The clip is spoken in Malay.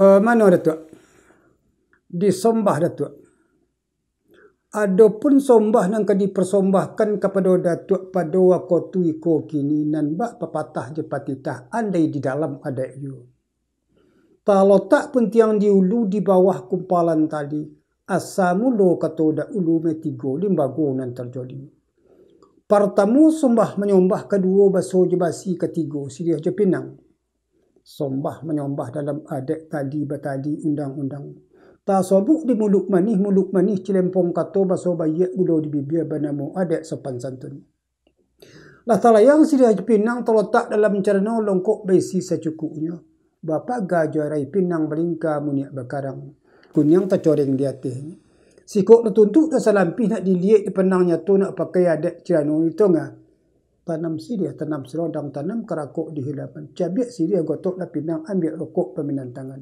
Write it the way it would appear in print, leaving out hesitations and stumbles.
Mana Datuk? Disembah Datuk. Adapun sombah nang dipersembahkan kepada Datuk pada waktu iko kini nan bak pepatah je patitah andai di dalam ada you. Kalau tak pun tiang diulu di bawah kumpalan tadi, asamulo kata dak ulu metigo limbago nan terjadi. Pertama sombah menyombah, kedua baso je basi, ketiga Siriah je Pinang. Sombah menyombah dalam adat tadi batadi undang-undang. Tak sobuk di muluk manih cilempong kato baso bayak gulo di bibir banamu adat sopan santun. Lah talayang Siriah je Pinang terletak dalam cerna longkok besi secukupnya. Bapa gajarai Pinang berlingkar muniak bakarang. Kunyang tercoreng di atasnya. Sikok tertuntuk dah salampih nak dilihat di penangnya tu nak pakai adat cerana itu ngah. Tanam Siriah, tanam serodang, tanam kerakok di hilapan. Cabiak Siriah gotok lah Pinang ambil rokok peminantangan.